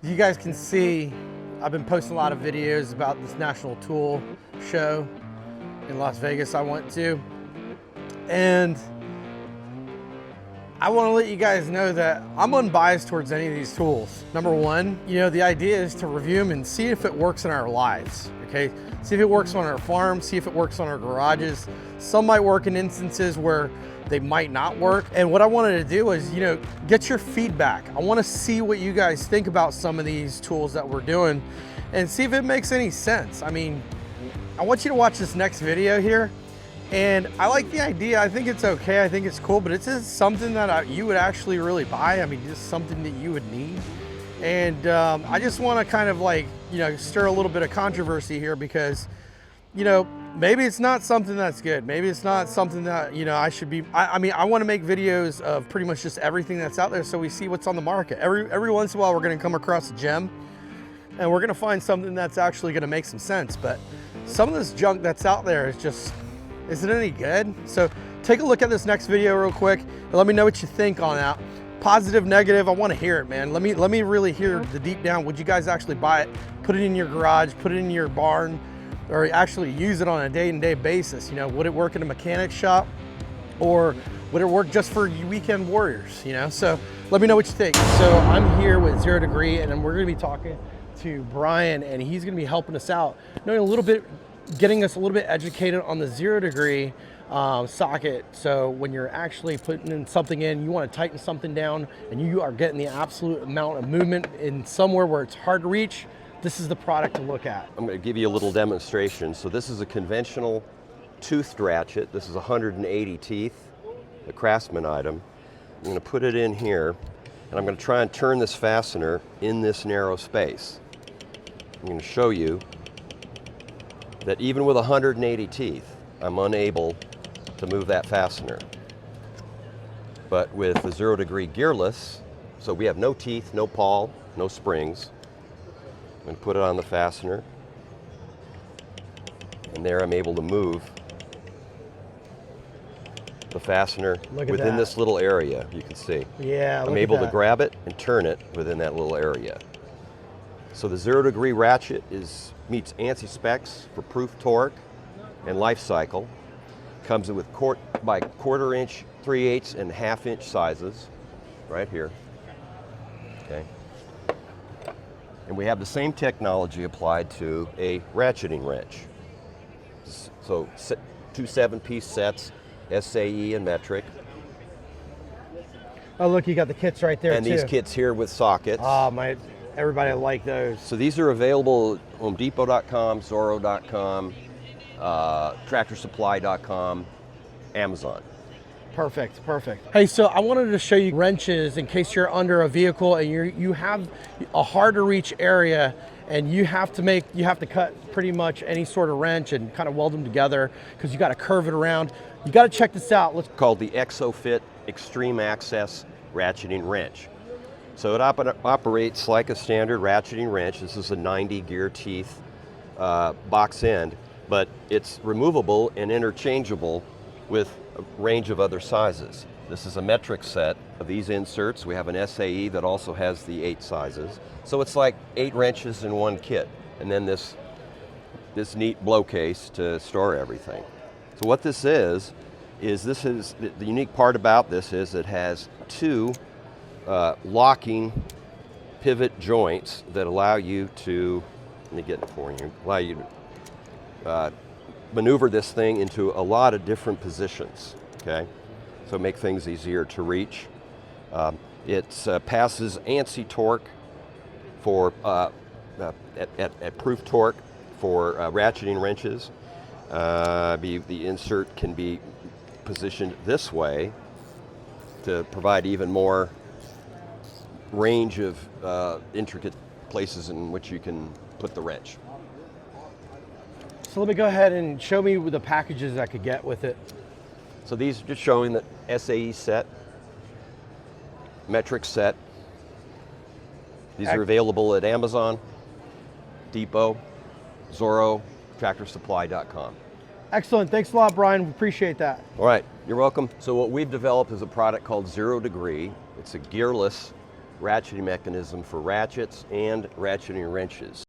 You guys can see I've been posting a lot of videos about this National Tool Show in Las Vegas I went to, and I want to let you guys know that I'm unbiased towards any of these tools. Number one, the idea is to review them and see if it works in our lives, okay? See if it works on our farm, see if it works on our garages. Some might work in instances where they might not work. And what I wanted to do is, get your feedback. I want to see what you guys think about some of these tools that we're doing and see if it makes any sense. I mean, I want you to watch this next video here. And I like the idea. I think it's okay. I think it's cool, but it's just something that you would actually really buy. I mean, just something that you would need. And I just want to kind of stir a little bit of controversy here because, maybe it's not something that's good. Maybe it's not something that, I should be, I want to make videos of pretty much just everything that's out there so we see what's on the market. Every once in a while, we're going to come across a gem and we're going to find something that's actually going to make some sense. But some of this junk that's out there is just, isn't any good. So take a look at this next video real quick and let me know what you think on that. Positive, negative, I want to hear it, man. Let me really hear the deep down. Would you guys actually buy it, put it in your garage, put it in your barn, or actually use it on a day-to-day basis? Would it work in a mechanic shop, or would it work just for weekend warriors? So let me know what you think. So I'm here with 0 Degree, and we're going to be talking to Brian, and he's going to be helping us out, knowing a little bit, getting us a little bit educated on the 0 Degree socket. So when you're actually putting in something in, you want to tighten something down and you are getting the absolute amount of movement in somewhere where it's hard to reach, this is the product to look at. I'm going to give you a little demonstration. So this is a conventional toothed ratchet. This is 180 teeth, a Craftsman item. I'm going to put it in here and I'm going to try and turn this fastener in this narrow space. I'm going to show you that even with 180 teeth, I'm unable to move that fastener. But with the 0 Degree gearless, so we have no teeth, no pawl, no springs. I'm going to put it on the fastener, and there I'm able to move the fastener within this little area, you can see. Yeah, I'm able to grab it and turn it within that little area. So the 0 Degree ratchet meets ANSI specs for proof torque and life cycle. Comes in with by 1/4 inch, 3/8, and 1/2 inch sizes, right here. Okay. And we have the same technology applied to a ratcheting wrench. So 2 7-piece sets, SAE and metric. Oh, look, you got the kits right there, and too. These kits here with sockets. Oh, everybody like those. So these are available at HomeDepot.com, Zorro.com, TractorSupply.com, Amazon. Perfect. Hey, so I wanted to show you wrenches in case you're under a vehicle and you have a hard to reach area and you have to cut pretty much any sort of wrench and kind of weld them together because you got to curve it around. You got to check this out. Let's called the Exo FIT Extreme Access Ratcheting Wrench. So it operates like a standard ratcheting wrench. This is a 90 gear teeth box end, but it's removable and interchangeable with a range of other sizes. This is a metric set of these inserts. We have an SAE that also has the 8 sizes. So it's like 8 wrenches in one kit. And then this neat blow case to store everything. So what this is the unique part about this is it has 2 locking pivot joints that allow you to, let me get it for you, allow you to maneuver this thing into a lot of different positions, okay? So make things easier to reach. It passes ANSI torque for, at proof torque for ratcheting wrenches. The insert can be positioned this way to provide even more range of intricate places in which you can put the wrench. So let me go ahead and show me the packages I could get with it. So these are just showing the SAE set, metric set. These are available at Amazon, Depot, Zorro, TractorSupply.com. Excellent, thanks a lot, Brian, we appreciate that. All right, you're welcome. So what we've developed is a product called 0 Degree. It's a gearless ratcheting mechanism for ratchets and ratcheting wrenches.